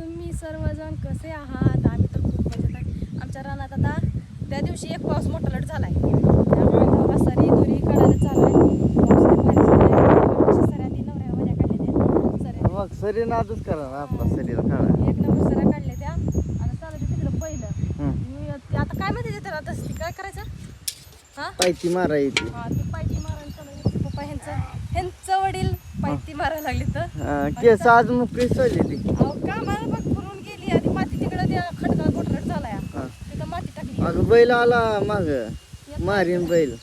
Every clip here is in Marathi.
तुम्ही सर्वजण कसे आहात? आम्ही तर खूप मजेत आहे. आमच्या रानात आता त्या दिवशी एक पाऊस मोठा लट झालाय, त्यामुळे बघा सरी दुरी काढायला चाललाय. सऱ्या ती नवऱ्या माझ्या काढल्या त्या सऱ्या मग सरी नादच करा ना आपला सरीला काढा. एक नंबर सऱ्या काढल्या त्या. आता चालू तिकडं पहिलं मी आता काय माहिती त्याला आता काय करायचं हा पायती मारायची. हा ती पायती मारायला चालू पप्पा ह्यांचं वडील पायती मारायला लागली तर केस आज मोकळी सोडली ती. अहो का मला बघ फिरून गेली आधी माती तिकडं त्या खडकाळ गोठरट झालाय तिथं माती टाकली अगं बैल आला माग मारीन बैल.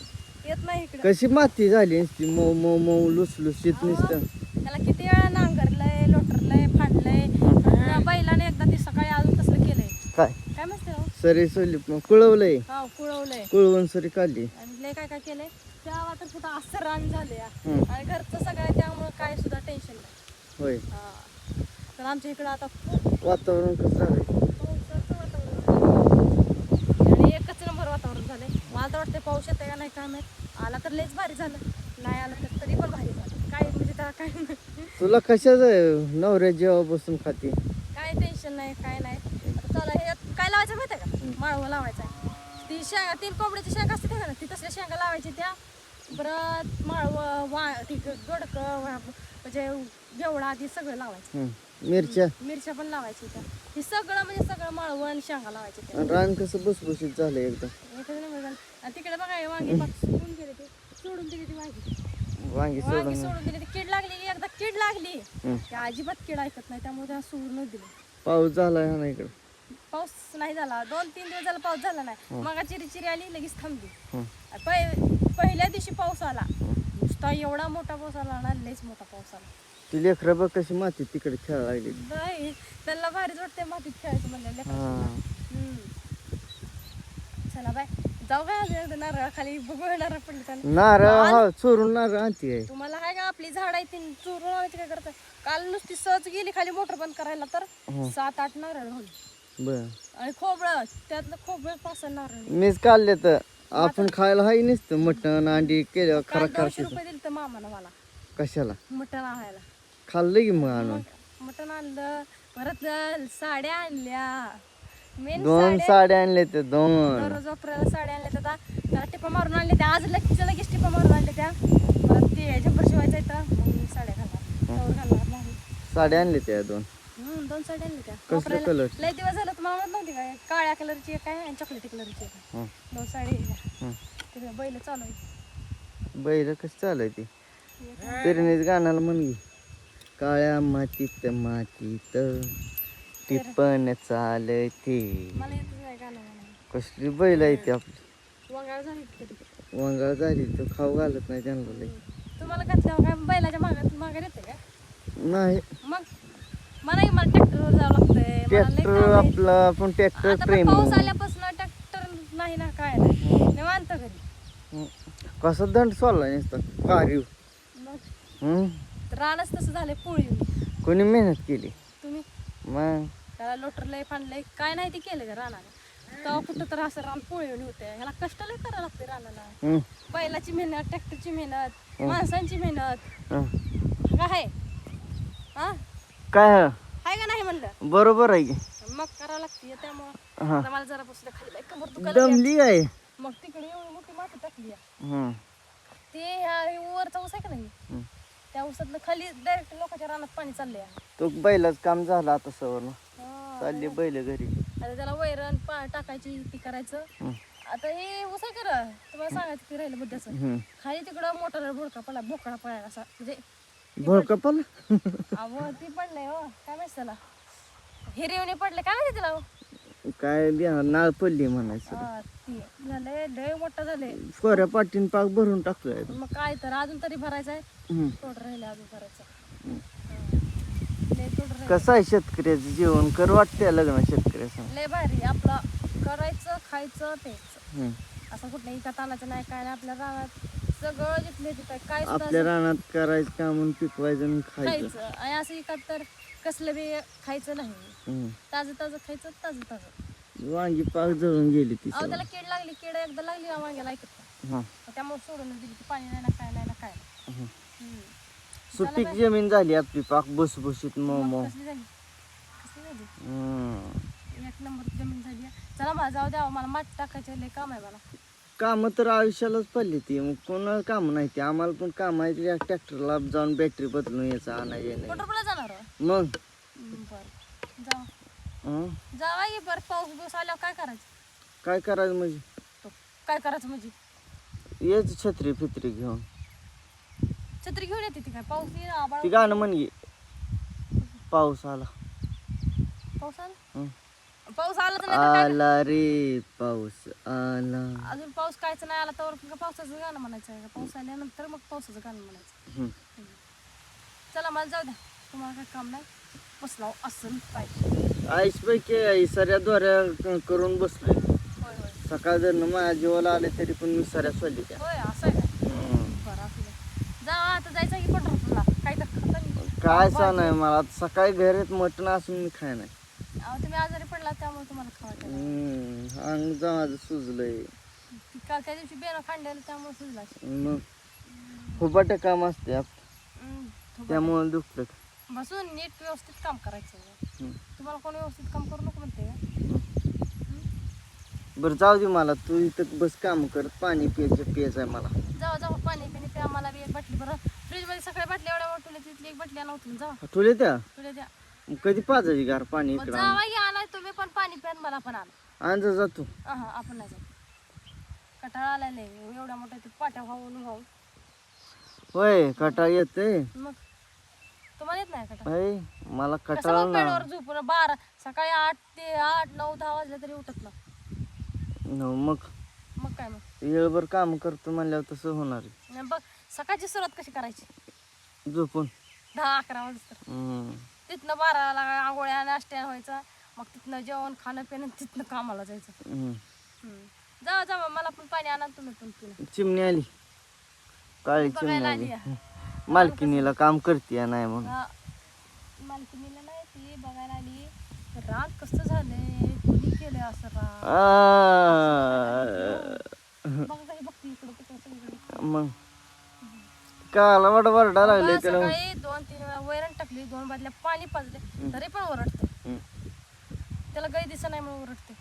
येत नाही इकडं कशी माती झाली नुसती मऊ मऊ मऊ लुसलुसीत नुसतं. त्याला किती वेळा नांगरलंय लोटरलंय फाडलंय त्या बैलाने एकदा ती सकाळी अजून तसलं केलंय काय काय म्हणते हो सरी सोडली मग कुळवलंय. हा कुळवलंय कुळवून सरी काढली. आणि लय काय काय केलंय तेव्हा तर कुठं असं रान झाले आणि घरचं सगळं आहे त्यामुळं काय सुद्धा टेन्शन नाही. होय हा तर आमच्या इकडं आता खूप वातावरण कसं झालंय. पावसाचं वातावरण आणि एकच नंबर वातावरण झालंय. मला तर वाटतं पाऊस येतंय का नाही काय माहित. आला तर लयच भारी झालं, नाही आलं तर तरी पण भारी झालं. काय म्हणजे त्याला काय तुला कशाच नवऱ्या जेव्हा बसून खाती. काय टेन्शन नाही काय नाही. आता चला हे काय लावायचं माहिती आहे का? माळवं लावायचं आहे. ती शेंगा 3 कोंबड्याची शेंगा असते का ना ती तसल्या शेंगा लावायची त्या परत माळवं वा ती दोडकं म्हणजे घेवडा आधी सगळं लावायचं. मिरच्या मिरच्या पण लावायची त्या हे सगळं म्हणजे सगळं माळवं आणि शेंगा लावायचे त्या. रान कसं बसबुशीत झालंय एकदम. एकच नंबर झालं. आणि तिकडे बघा हे वांगी पाक सोडून गेले ते सोडून दिली ती वांगी वांगी वांगी सोडून सोडून दिली ती कीड लागलेली एकदा कीड लागली की अजिबात कीड ऐकत नाही त्यामुळे त्या सोडूनच दिली. पाऊस झालाय ना इकडं. पाऊस नाही झाला 2-3 दिवस झाला पाऊस झाला नाही. मग चिरी आली लगेच थांबली. पहिल्या दिवशी पाऊस आला नुसता एवढा मोठा पाऊस आला ना लयच मोठा पाऊस आला. ती लेकरं बघ कशी माती तिकडे खेळायला लागली. नाही त्यांना भारीच वाटते मातीत खेळायचं म्हणलं. चला बाय जाऊ काय नारळ खाली बघू नारळ पडले नारळ चोरून नारळ आणती आहे. तुम्हाला आहे का आपली झाड आहे ती चोरून आणायची काय करताय. काल नुसती सहज गेली खाली मोटर बंद करायला तर 7-8 नारळ होली. बर आणि खोबरं त्यातलं खोबरं 5 नारळ मीच काढले तर आपण खायला हाय नसतं मटण अंडी केलं खरा 200 रुपये दिले तर मामानं मला कशाला मटण आणायला. खाल्लं की मग आणून. मटण आणलं परत साड्या आणल्या. मेन 2 साड्या आणले ते 2. दररोज वापरायला साड्या आणल्या त्या त्याला टिपा मारून आणले त्या आज लगेच टिपा मारून आणले त्या परत ते झंपर शिवायचं येतं मग मी साड्या घालणार नाही. साड्या आणले त्या 2. 2 साड्या आणल्या त्या कसलं वापरायला. कलर. लय दिवस झालं तुम्हाला माहित नव्हती काय काळ्या कलरची एक आहे आणि चॉकलेटी कलरची एक आहे. 2 साड्या तिकडे बैल चालू आहे. बैल कसं चालू आहे ती पेरणीच गाण्याला म्हणली काळ्या मातीत मातीत टिपण चालते. मला येतच नाही गाणं म्हणायला. कसली बैल आहे ती आपली. वंगाळ झाली कधी वंगाळ झाली तर खाऊ घालत नाही त्यांना लई. तुम्हाला घातल्यावर काय बैलाच्या मागे येते का? नाही मग मला ट्रॅक्टरवर जावं लागतंय. ट्रॅक्टर आपला आपण ट्रॅक्टर प्रेम. पाऊस आल्यापासून ट्रॅक्टर नाही ना काय नाही निवांत घरी. कसा दंड सोडला नसता कारीव. मग रानच तसं झालंय पोळी. कोणी मेहनत केली तुम्ही मग त्याला लोटरलंय फांडलंय काय नाही ते केलं का रानाला तेव्हा कुठं तर असं रान पोळी होते. ह्याला कष्ट लय करायला लागते रानाला. बैलाची मेहनत ट्रॅक्टरची मेहनत माणसांची मेहनत काय हा काय आहे का नाही म्हणलं बरोबर आहे की. मग करावं लागते त्यामुळं आता मला जरा बसलं खाली कमर दुखायला दमली आहे. मग तिकडे एवढी मोठी माती टाकली ते वरचा ऊस आहे का नाही त्या ऊसातलं खाली डायरेक्ट लोकांच्या रानात पाणी चाललंय. तो बैलाच काम झालं आता सवरलं चालली बैल घरी. आता त्याला वैरण टाकायची ती करायचं. आता हे ऊस आहे करा तुम्हाला सांगायचं की राहिलं बुद्धाचं खाली तिकडं मोठा बोकडा पळायला असा म्हणजे भोळका पण अहो ती पडलंय हो काय माहिती त्याला हिरवणे पडले काय माहिती त्याला. काय नाळ पडली म्हणायचं. ती झालंय लय मोठं झालंय. कोऱ्या पाटीन पाक भरून टाकलोय. मग काय तर अजून तरी भरायचं आहे. थोडं राहिलं अजून भरायचं. कसं आहे शेतकऱ्याचं जीवन कर वाटतंय लग्न शेतकऱ्याचं लय भारी आपलं करायचं खायचं प्यायचं असं कुठलं इका तानाचं नाही काय नाही. आपल्या रानात सगळं जिथले तिथं काय आपल्या रानात करायचं काम पिकवायचं आणि खायचं आणि असं इकात तर कसलं बी खायचं नाही. ताजं खायचं ताजं. वांगी पाक जळून गेली ती. अहो त्याला कीड लागली कीड एकदा लागली ना वांग्याला ऐकत त्यामुळे सोडून दिली ती पाणी नाही ना काय नाही ना काय. सुपीक जमीन झाली आपली पाक भुसभुशीत मऊ मऊ. कसली झाली कसं झाली हं. एक नंबर जमीन झाली आहे. चला मला जाऊ द्यावं, मला माठ टाकायचं लय काम आहे मला. कामं तर आयुष्यालाच पडली ती, मग कोणाला काम नाही ते. आम्हाला पण काम आहे त्या ट्रॅक्टरला जाऊन बॅटरी बदलून यायचं आणायचं नाही. पंढरपूरला जाणार आहे? मग बरं जाऊ हं? जावा की. बरं पाऊस बिऊस आल्यावर काय करायचं? काय करायचं म्हणजे काय करायचं म्हणजे यायचं छत्री फित्री घेऊन. छत्री घेऊन येते ती काय? पाऊस येईल आभाळ. ती गाणं म्हण गे, पाऊस आला. पाऊस आला? हं. पाऊस आला तर नाही तर काय? आला रे पाऊस आला. अजून पाऊस कायच नाही आला तर पावसाचं गाणं म्हणायचं आहे का? पाऊस आल्यानंतर मग पावसाचं गाणं म्हणायचं. हं. चला मला जाऊ द्या, तुम्हाला काय काम नाही. बसलाव असं पाहिजे. आईसपैकी सऱ्या दोऱ्या करून बसलोय. होय होय सकाळ जर माझ्या जीवाला आले तरी पण मी सऱ्या सोडली त्या. होय असं आहे का? हं. बरं असू द्या. जा आता जायचं की पंढरपूरला. काय तर खाता नाही. काय सा नाही मला आता सकाळी घरात मटण असून मी खाय नाही. अहो तुम्ही आजारी पडला त्यामुळे तुम्हाला खावायचं. अंग जा माझं सुजलंय. काल त्या दिवशी बेनं खांडलेलं त्यामुळे सुजला. मग फुबाटे काम असते त्यामुळे दुखत. बसून नीट व्यवस्थित काम करायचं. हं. तुम्हाला कोणी व्यवस्थित काम करू नको म्हणते का? बरं जाऊ दे, मला तू इथं बस काम करत. पाणी प्यायचं आहे मला. जावा जावा पाणी पिणे प्या. मला बी एक बाटली. बरं फ्रीजमध्ये सगळ्या बाटल्या एवढ्या मोठ्या तिथली एक बाटली आणा उचलून जावा. तुले त्या तुला द्या. कधी पाजायची गार पाणी मग इकडं जावा की आणा तुम्ही पण पाणी प्या आणि मला पण आणा. आणजा जातो. हा आपण नाही जाऊ. कटाळा आलाय एवढ्या मोठ्या ते पाट्या वाहून वाहून. होय कटाळ येते. मग तुम्हाला येत नाही कटाळा? होय मला कसं कटाळ मग ना. बेडवर झोपून 12 सकाळी 8 ते 8 9 10 वाजले तरी उठत ना. मग मग काय मग? वेळभर काम करतो म्हणल्यावर तसं होणार आहे. आणि बघ सकाळची सुरुवात कशी करायची? झोपून 10 11 वाजता. तिथनं 12ला आंघोळ्या नाश्त्या व्हायचा. मग तिथनं जेवण खाणं पिणं तिथनं कामाला जायचं. जावा जावा मला पण पाणी आणा तुम्ही पण पिणं. चिमणी आली, काळी चिमणी बघायला आली. आली. मालकीनीला काम करते नाही म्हणून. हा. मालकीनीला नाही ती बघायला आली. रात कसं झालंय, कोणी केलंय असं रात? बघा काही बघते इकडं कुठं सगळीकडे. मग काला वरडा लागले त्याला. सकाळी 2-3 वेळा वैरण टाकली, 2 बादल्या पाणी पाजले तरी पण ओरडते. त्याला गाई दिसत नाही म्हणून ओरडते.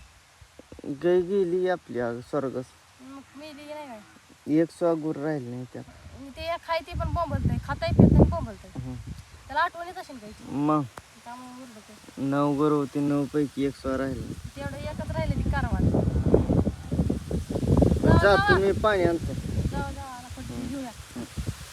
गाय गेली आपली स्वर्गस. मग मी दिली नाही काय. एक स्वागुर राहिलं नाही त्यात. आणि ते खायते पण बोंबलतंय, खाताय पिताय बोंबलतंय. त्याला आठवणीत असेल गायची मग त्यामुळे ओरडते. 9 गर होती, 9 पैकी एक स्वा राहिलं. तेवढं एकच राहिले ती कारवाड. जातो मी पाणी आणतो.